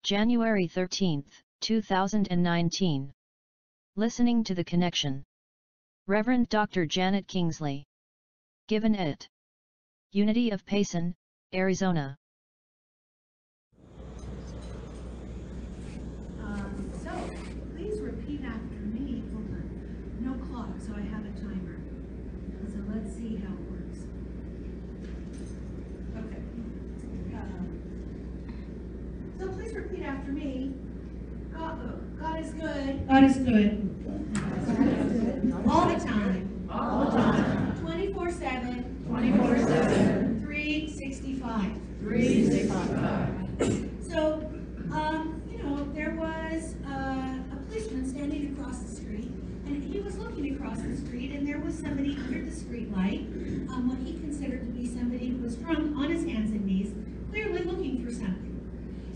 January 13, 2019. Listening to the Connection. Reverend Dr. Janet Kingsley. Given at Unity of Payson, Arizona. So, please repeat after me. Hold on. No clock, so I have a timer. So let's see how it works. Okay. So please repeat after me. God is good. God is good. All the time. All the time. 24/7. 24/7. 365. 365. So, there was a policeman standing across the street, and he was looking across the street, and there was somebody under the street light, what he considered to be somebody who was drunk on his hands and knees, clearly looking for something.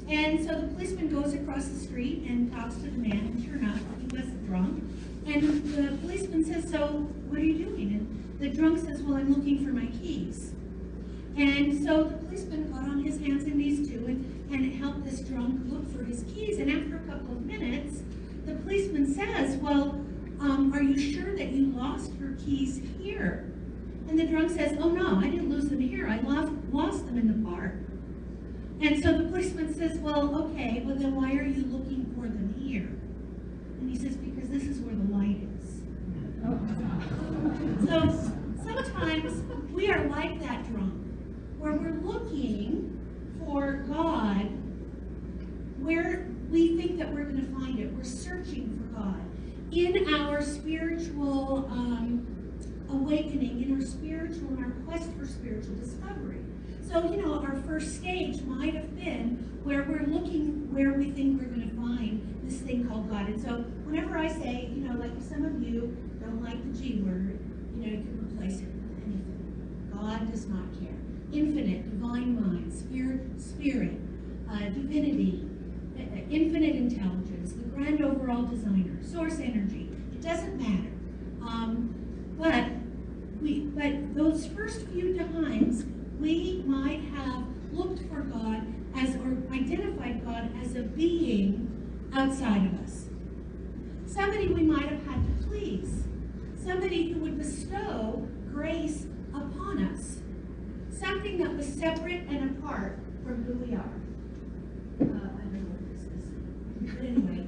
And so the policeman goes across the street and talks to the man, and sure enough, he was drunk. And the policeman says, "So, what are you doing?" And the drunk says, "Well, I'm looking for my keys." And so the policeman got on his hands and knees too, and helped this drunk look for his keys. And after a couple of minutes, the policeman says, "Well, are you sure that you lost your keys here?" And the drunk says, "Oh no, I didn't lose them here. I lost them in the park." And so the policeman says, "Well, okay, well then why are you looking for them here?" And he says, "Because this is where the light is." So sometimes we are like that drunk, where we're looking for God where we think that we're going to find it. We're searching for God in our spiritual awakening, in our quest for spiritual discovery. So, our first stage might have been where we're looking where we think we're going to find this thing called God. And so whenever I say, like if some of you don't like the G word, you can replace it with anything. God does not care. Infinite, divine mind, spirit, divinity, infinite intelligence, the grand overall designer, source energy. It doesn't matter. But those first few times, we might have looked for God or identified God as a being outside of us. Somebody we might have had to please. Somebody who would bestow grace upon us. Something that was separate and apart from who we are. I don't know what this is. But anyway,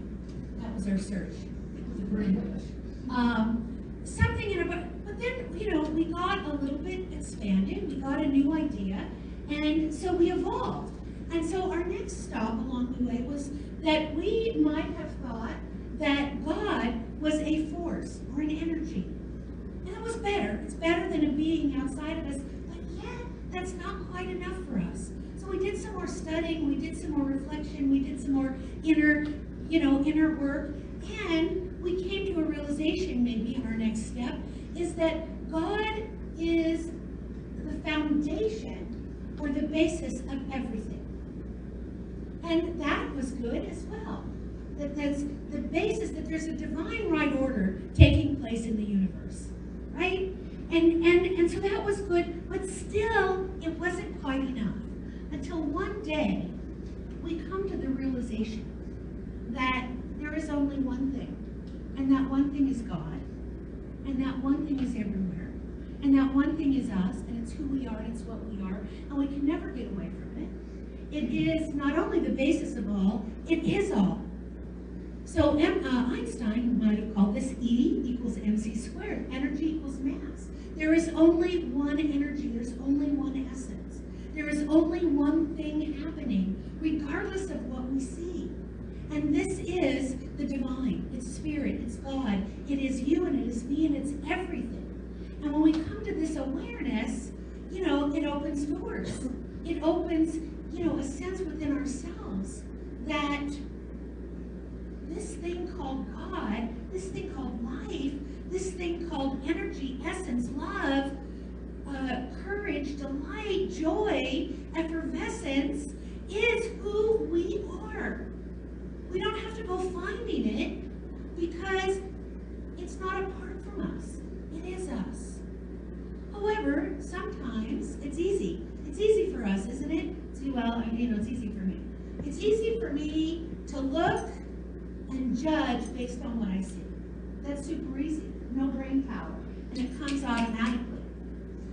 that was our search. It was a brain push. Something in a... But then, we got a little bit expanded. We got a new idea. And so we evolved. And so our next stop along the way was that we might have thought that God was a force or an energy. And it was better. It's better than a being outside of us. But yet, that's not quite enough for us. So we did some more studying. We did some more reflection. We did some more inner work. And we came to a realization, maybe in our next step, is that God is the foundation or the basis of everything. And that was good as well. That's the basis, that there's a divine right order taking place in the universe, right? And so that was good, but still it wasn't quite enough. Until one day we come to the realization that there is only one thing, and that one thing is God, and that one thing is everywhere, and that one thing is us, and it's who we are, and it's what we are, and we can never get away from it. It is not only the basis of all, it is all. So Einstein might have called this E equals mc squared. Energy equals mass. There is only one energy. There's only one essence. There is only one thing happening, regardless of what we see. And this is the divine. It's spirit. It's God. It is you and it is me and it's everything. And when we come to this awareness, it opens doors. It opens, a sense within ourselves that this thing called God, this thing called life, this thing called energy, essence, love, courage, delight, joy, effervescence, is who we are. We don't have to go finding it because it's not apart from us. It is us. However, sometimes it's easy. It's easy for us, isn't it? It's easy for me. It's It's easy for me to look and judge based on what I see. That's super easy, no brain power, and it comes automatically.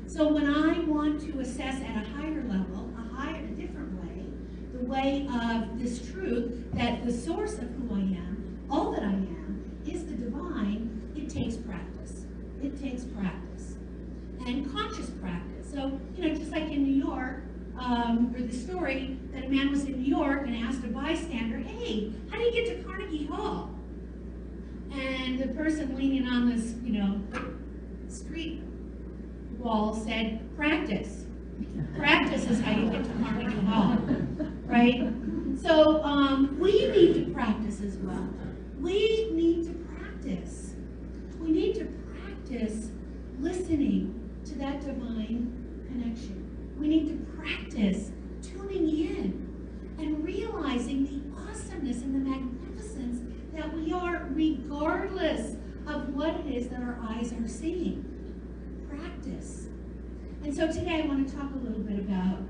So when I want to assess at a higher level, a different way, the way of this truth that the source of who I am, all that I am, is the divine, it takes practice. It takes practice. And conscious practice. So, just like in New York, or the story that a man was in New York and asked a bystander, hey, how do you get to Carnegie Hall? And the person leaning on this, street wall said, practice. Practice is how you get to Carnegie Hall, right? So we need to practice as well. We need to practice. We need to practice listening to that divine connection. We need to practice tuning in and realizing the awesomeness and the magnificence that we are regardless of what it is that our eyes are seeing. Practice. And so today I want to talk a little bit about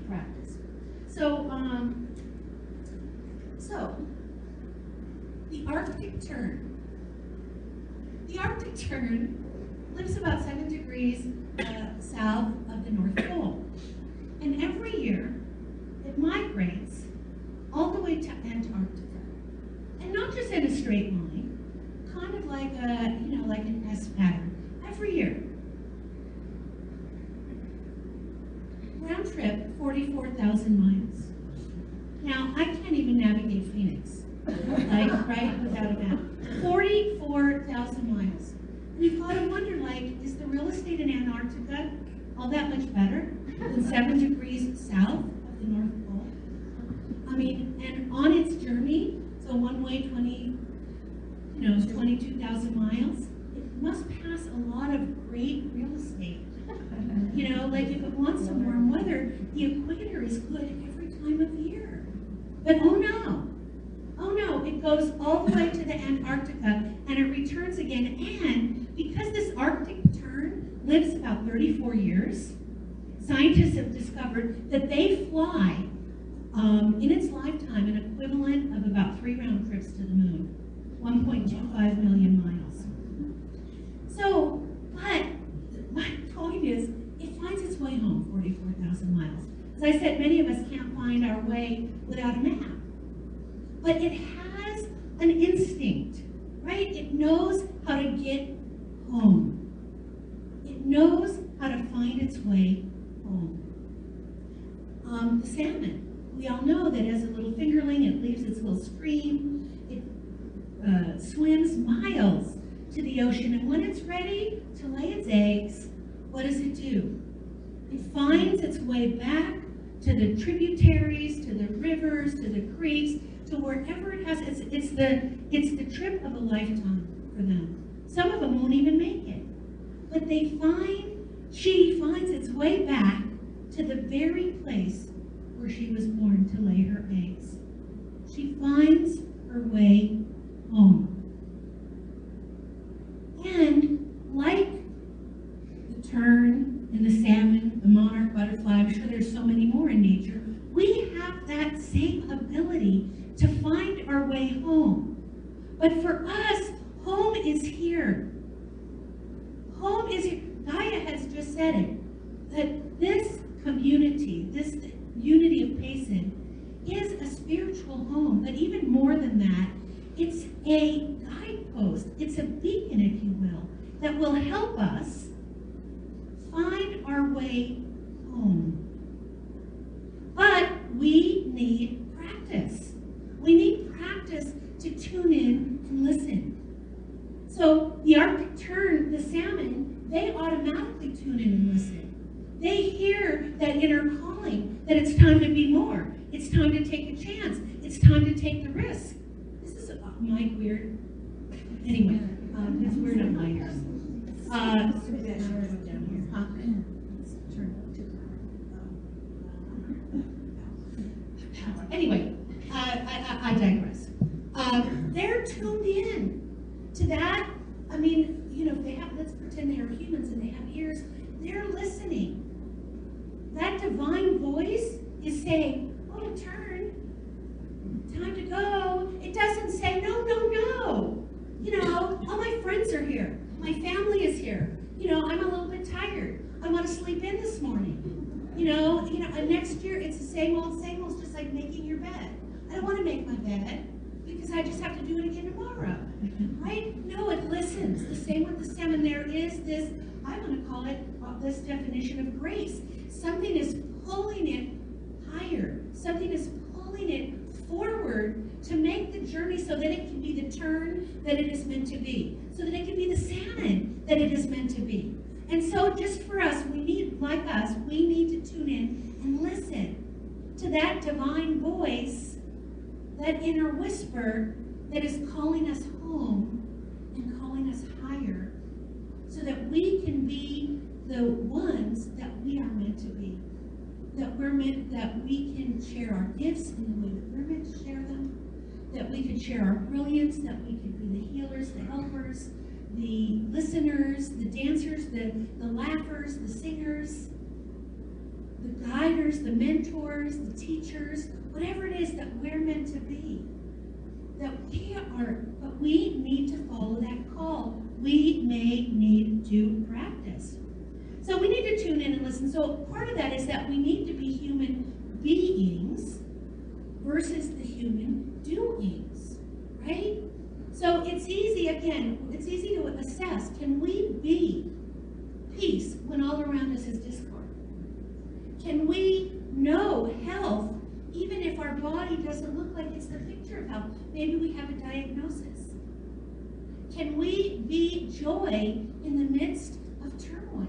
practice. So the Arctic tern. The Arctic tern lives about 7 degrees south of the North Pole. And every year, it migrates all the way to Antarctica. And not just in a straight line, kind of like like an S pattern, every year. Round trip, 44,000 miles. Now, I can't even navigate Phoenix, right, without a map. 44,000 miles. We've got to wonder, is the real estate in Antarctica all that much better than 7 degrees south of the North Pole? And on its journey, so one way, 22,000 miles, it must pass a lot of great real estate. If it wants some warm weather, the equator is good every time of year. But oh no, it goes all the way to the Antarctica and it returns again. And because this Arctic tern lives about 34 years, scientists have discovered that they fly in its lifetime an equivalent of about 3 round trips to the moon, 1.25 million miles. So, but my point is, it finds its way home 44,000 miles. As I said, many of us can't find our way without a map. But it has an instinct, right? It knows how to get home. It knows how to find its way home. The salmon. We all know that as a little fingerling, it leaves its little stream. It swims miles to the ocean, and when it's ready to lay its eggs, what does it do? It finds its way back to the tributaries, to the rivers, to the creeks, to wherever it has. It's the trip of a lifetime for them. Some of them won't even make it, but she finds its way back to the very place where she was born to lay her eggs. She finds her way home. And like the tern and the salmon, the monarch butterfly, I'm sure there's so many more in nature, we have that same ability to find our way home. But for us, home is here. Home is here. Gaia has just said it, that this community, this unity of Payson, is a spiritual home. But even more than that, it's a guidepost. It's a beacon, if you will, that will help us find our way home. But we need practice. We need practice to tune in and listen. So the Arctic tern, the salmon, they automatically tune in and listen. They hear that inner calling, that it's time to be more. It's time to take a chance. It's time to take the risk. This is mic weird. Anyway, it's weird on my ears. Anyway, I digress. They're tuned in to that. They have, let's pretend they are humans and they have ears. They're listening. That divine voice is saying, oh, tern, year. You know, I'm a little bit tired. I want to sleep in this morning. And next year it's the same old, it's just like making your bed. I don't want to make my bed because I just have to do it again tomorrow, right? No, it listens. The same with the salmon. There is this, I want to call it this definition of grace. Something is pulling it higher. Something is pulling it forward to make the journey so that it can be the turn that it is meant to be. So that it can be the salmon that it is meant to be. And so just for us, we need to tune in and listen to that divine voice, that inner whisper that is calling us home and calling us higher so that we can be the ones that we are meant to be. That we can share our gifts in the way that we're meant to share them. That we can share our brilliance, that we can be the healers, the helpers, the listeners, the dancers, the laughers, the singers, the guiders, the mentors, the teachers, whatever it is that we're meant to be. But we need to follow that call. We may need to practice. So we need to tune in and listen. So part of that is that we need to be human beings versus the human doings, right? So it's easy to assess, can we be peace when all around us is discord? Can we know health even if our body doesn't look like it's the picture of health? Maybe we have a diagnosis. Can we be joy in the midst of turmoil?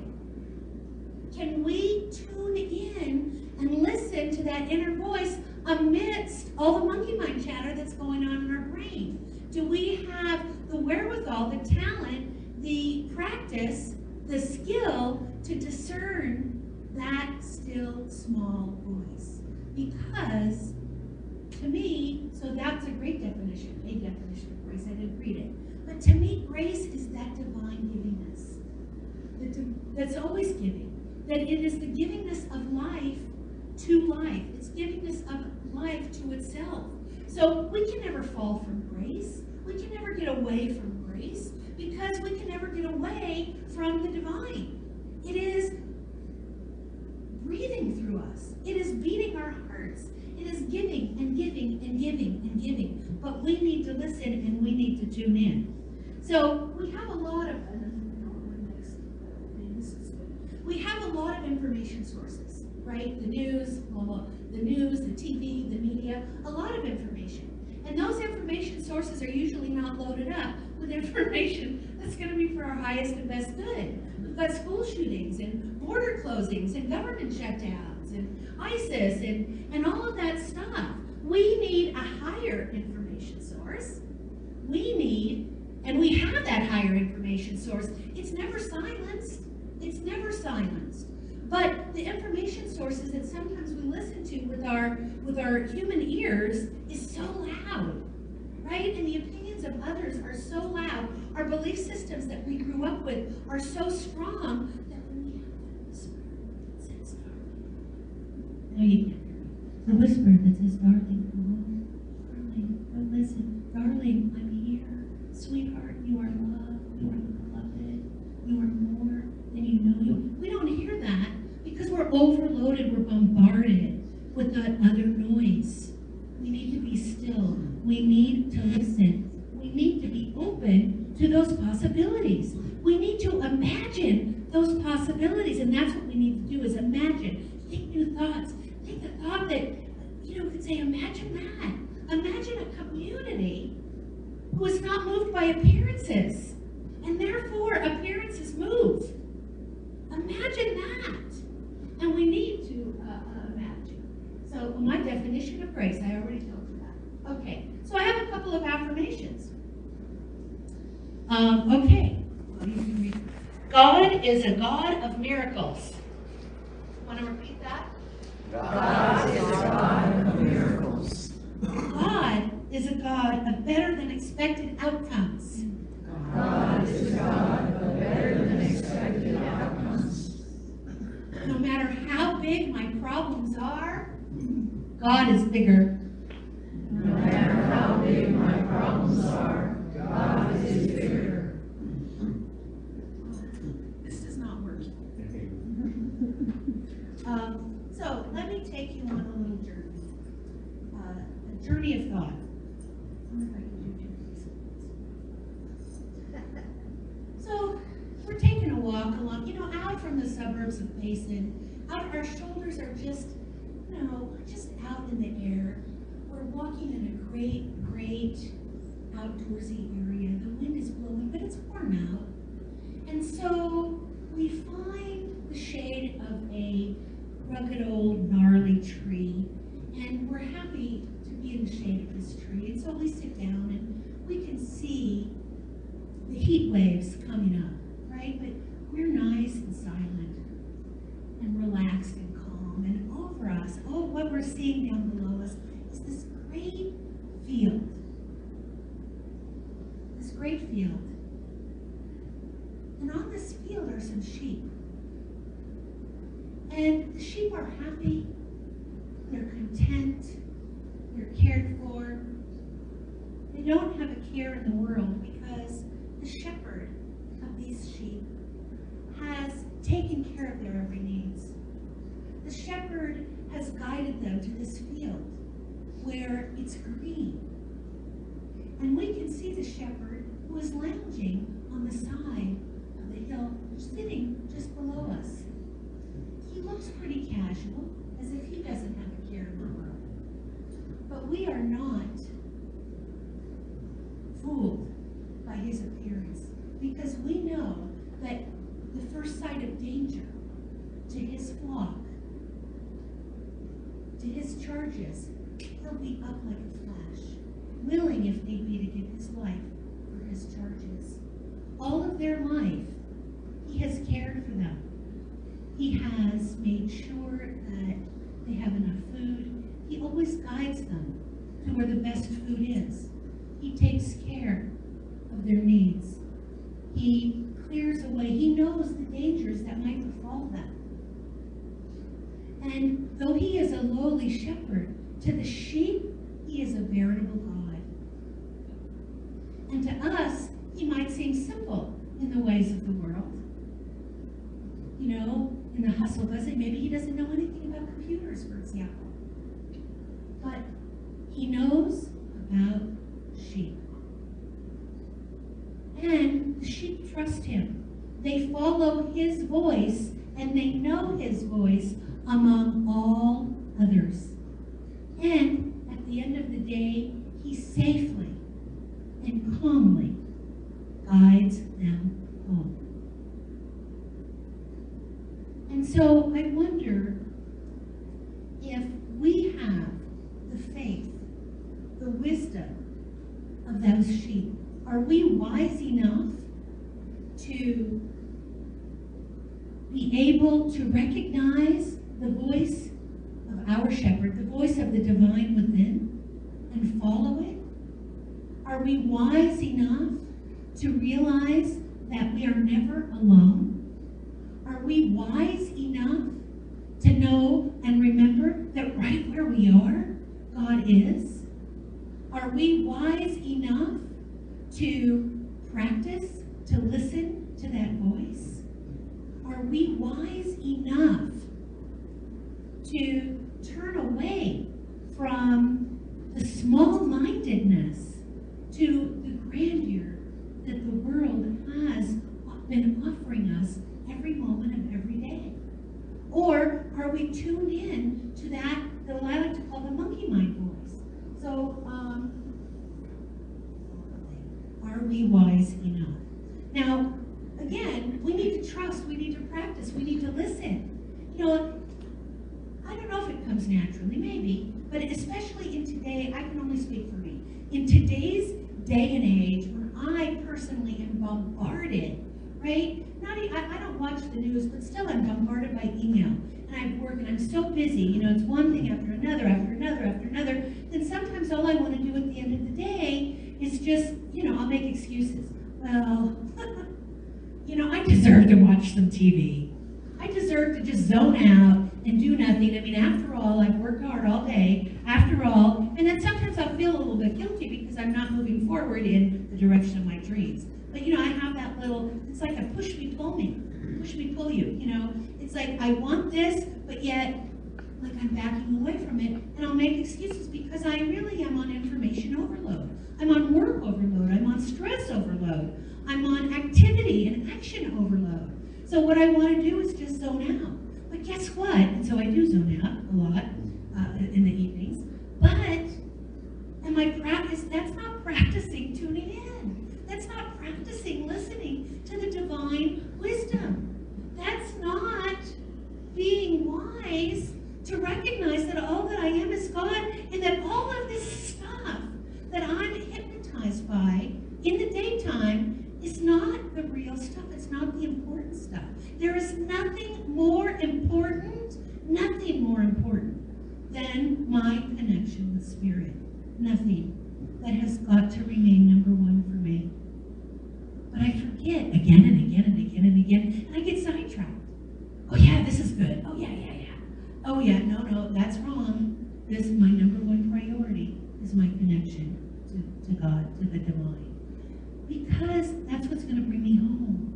Can we tune in and listen to that inner voice amidst all the monkey mind chatter that's going on in our brain? Do we have the wherewithal, the talent, the practice, the skill to discern that still small voice? Because to me, so that's a great definition, of grace. I didn't read it. But to me, grace is that divine givingness that's always giving. That it is the givingness of life to life. It's givingness of life to itself. So we can never fall from grace. We can never get away from grace because we can never get away from the divine. It is breathing through us. It is beating our hearts. It is giving and giving and giving and giving. But we need to listen and we need to tune in. So we have a lot of information sources, right? The news, the TV, the media, a lot of information. And those information sources are usually not loaded up with information that's going to be for our highest and best good. We've got school shootings and border closings and government shutdowns and ISIS and all of that stuff. We need a higher information source. And we have that higher information source. It's never silenced. It's never silenced. But the information sources that sometimes we listen to with our human ears is so loud, right? And the opinions of others are so loud. Our belief systems that we grew up with are so strong that when we have that whisper that says, darling, no, you can't hear me. The whisper that says, darling, but listen, darling, I'm here. Sweetheart, you are loved, you are beloved, you are more than you know you. We don't hear that because we're overloaded, we're bombarded with that other noise. We need to be still. We need to listen. We need to be open to those possibilities. We need to imagine those possibilities, and that's what we need to do is imagine. Think new thoughts. Think the thought that, could say, imagine that. Imagine a community who is not moved by appearances, and therefore appearances move. Imagine that. And we need to imagine. So my definition of grace, I already told you that. Okay, so I have a couple of affirmations. Okay, well, you can read. God is a God of miracles. Want to repeat that? God is a God of miracles. God is a God of better than expected outcomes. God is a God of better than expected outcomes. No matter how big my problems are, God is bigger. No matter how big my problems are, God is bigger. Journey of thought. So we're taking a walk along, out from the suburbs of Payson. Out, our shoulders are just, just out in the air. We're walking in a great outdoorsy area. The wind is blowing, but it's warm out. And so we find the shade of a rugged old gnarly tree, and we're happy to be in the shade of this tree. And so we sit down and we can see the heat waves coming up, right? But we're nice and silent and relaxed and calm, and over us, what we're seeing down below us is this great field. This great field. And on this field are some sheep. And the sheep are happy, they're content, they're cared for. They don't have a care in the world because the shepherd of these sheep has taken care of their every needs. The shepherd has guided them to this field where it's green. And we can see the shepherd who is lounging on the side of the hill, sitting just below us. He looks pretty casual, as if he doesn't have a care in the world. But we are not fooled by his appearance, because we know that the first sight of danger to his flock, to his charges, he'll be up like a flash, willing if need be to give his life for his charges. All of their life, he has cared for them. He has made sure that they have enough food. He always guides them to where the best food is. He takes care of their needs. He clears away. He knows the dangers that might befall them. And though he is a lowly shepherd, to the sheep, he is a veritable God. And to us, he might seem simple in the ways of the world. In the hustle bustle, maybe he doesn't know anything about computers, for example. But he knows about sheep. And the sheep trust him. They follow his voice, and they know his voice among all others. And at the end of the day, he safely and calmly guides them home. And so I wonder if we have the faith, the wisdom of those sheep. Are we wise enough to be able to recognize the voice of our shepherd, the voice of the divine within, and follow it? Are we wise enough to realize that we are never alone? Are we wise enough to know and remember that right where we are, God is? Are we wise enough to practice, to listen to that voice? Are we wise enough to turn away from the small-mindedness to the grandeur that the world has been offering us every moment of every day? Or are we tuned in to that I like to call the monkey mind voice? So, are we wise enough? Now, again, we need to trust, we need to practice, we need to listen. I don't know if it comes naturally, maybe, but especially in today, I can only speak for me. In today's day and age, when I personally am bombarded, right? I don't watch the news, but still I'm bombarded by email. And I work and I'm so busy, it's one thing after another, after another, after another. Then sometimes all I want to do at the end of the day is just, I'll make excuses. Well, I deserve to watch some TV. I deserve to just zone out and do nothing. I mean, after all, I've worked hard all day. After all, and then sometimes I'll feel a little bit guilty because I'm not moving forward in the direction of my dreams. But I have that little, it's like a push me, pull me. Push me, pull you, It's like I want this, but yet, like I'm backing away from it. And I'll make excuses because because I really am on information overload. I'm on work overload. I'm on stress overload. I'm on activity and action overload. So what I want to do is just zone out. But guess what? And so I do zone out a lot in the evenings. But that's not practicing tuning in. That's not practicing listening to the divine wisdom. That's not being wise to recognize that all that I am is God, and that all of this stuff that I'm hypnotized by in the daytime is not the real stuff. It's not the important stuff. There is nothing more important than my connection with Spirit. Nothing. That has got to remain number one for me. But I forget again and again and again and again, and I get sidetracked. Oh yeah, this is good. Oh yeah. Oh yeah, no, that's wrong. This is my number one priority, is my connection to God, to the divine. Because that's what's going to bring me home.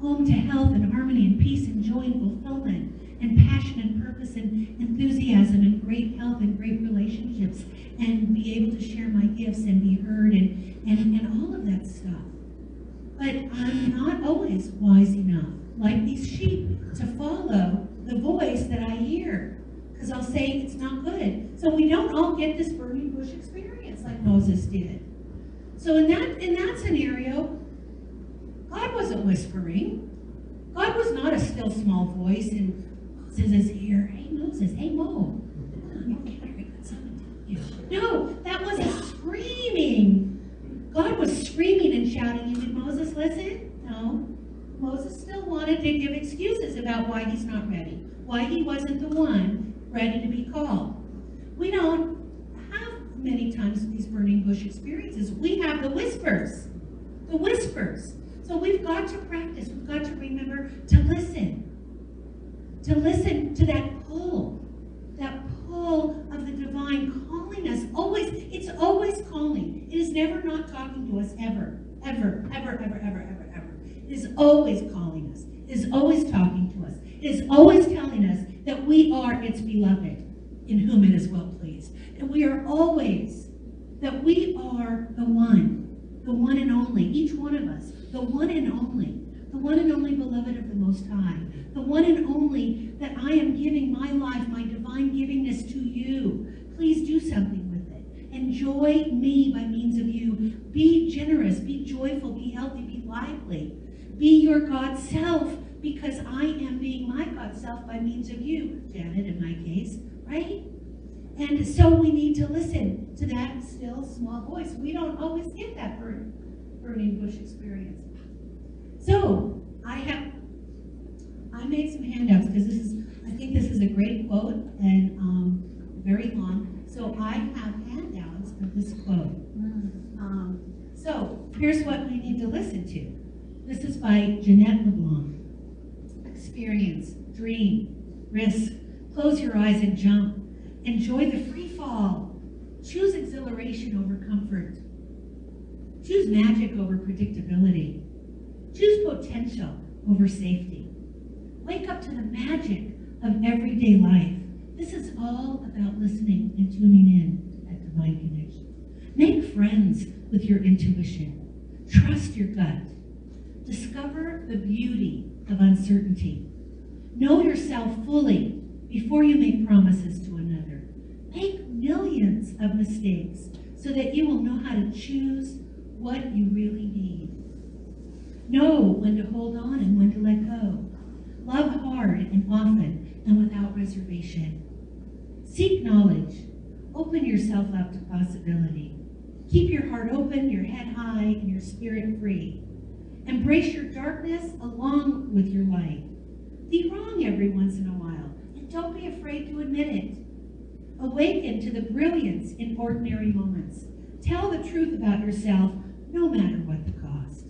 Home to health and harmony and peace and joy and fulfillment and passion and purpose and enthusiasm and great health and great relationships and be able to share my gifts and be heard and all of that stuff. But I'm not always wise enough, like these sheep, to follow the voice that I hear. Because I'll say it's not good. So we don't all get this burning bush experience like Moses did. So in that scenario, God wasn't whispering. God was not a still small voice and Moses is here. Hey Moses, hey Mo. No, that wasn't screaming. God was screaming and shouting. And did Moses listen? No. Moses still wanted to give excuses about why he's not ready, why he wasn't the one ready to be called. We don't have many times these burning bush experiences. We have the whispers. The whispers. So we've got to practice. We've got to remember to listen. To listen to that pull of the divine calling us. Always, it's always calling. It is never not talking to us, ever. It is always calling us. It is always talking to us. It is always telling us that we are its beloved, in whom it is well pleased. And we are always, that we are the one and only, each one of us, the one and only beloved of the Most High, the one and only that I am giving my life, my divine givingness to you. Please do something with it. Enjoy me by means of you. Be generous, be joyful, be healthy, be lively. Be your God self, because I am being my God self by means of you, Janet in my case, right? And so we need to listen to that still small voice. We don't always get that burning bush experience. So I made some handouts because I think this is a great quote and very long. So I have handouts of this quote. So here's what we need to listen to. This is by Jeanette LeBlanc. Experience, dream, risk, close your eyes and jump. Enjoy the free fall. Choose exhilaration over comfort. Choose magic over predictability. Choose potential over safety. Wake up to the magic of everyday life. This is all about listening and tuning in at Divine Connection. Make friends with your intuition. Trust your gut. Discover the beauty of uncertainty. Know yourself fully before you make promises to another. Make millions of mistakes so that you will know how to choose what you really need. Know when to hold on and when to let go. Love hard and often and without reservation. Seek knowledge. Open yourself up to possibility. Keep your heart open, your head high, and your spirit free. Embrace your darkness along with your light. Be wrong every once in a while, and don't be afraid to admit it. Awaken to the brilliance in ordinary moments. Tell the truth about yourself, no matter what the cost.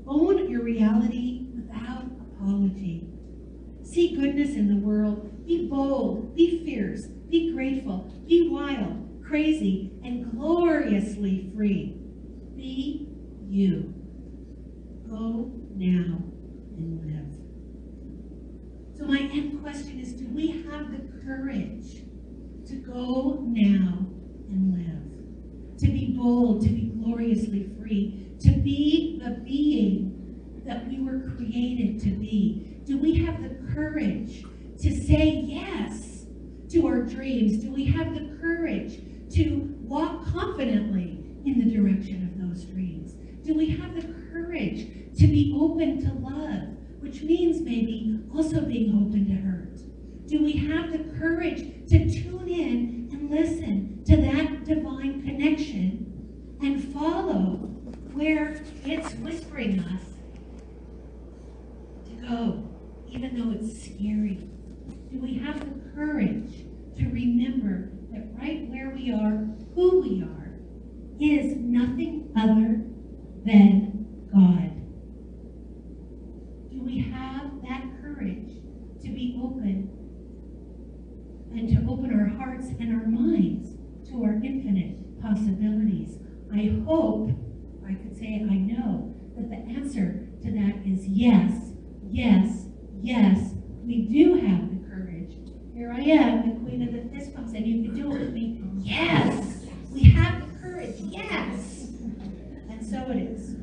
Own your reality without apology. See goodness in the world. Be bold, be fierce, be grateful, be wild, crazy, and gloriously free. Be you. Go now and live. So my end question is, do we have the courage go now and live. To be bold, to be gloriously free, to be the being that we were created to be. Do we have the courage to say yes to our dreams? Do we have the courage to walk confidently in the direction of those dreams? Do we have the courage to be open to love, which means maybe also being open to hurt? Do we have the courage to tune in and listen to that divine connection and follow where it's whispering us to go, even though it's scary? Do we have the courage to remember that right where we are, who we are, is nothing other than God? Do we have that courage to be open and to open our hearts and our minds to our infinite possibilities? I hope, I could say I know, that the answer to that is yes, yes, yes. We do have the courage. Here I am, the queen of the fist pumps, and you can do it with me. Yes, we have the courage. Yes. And so it is.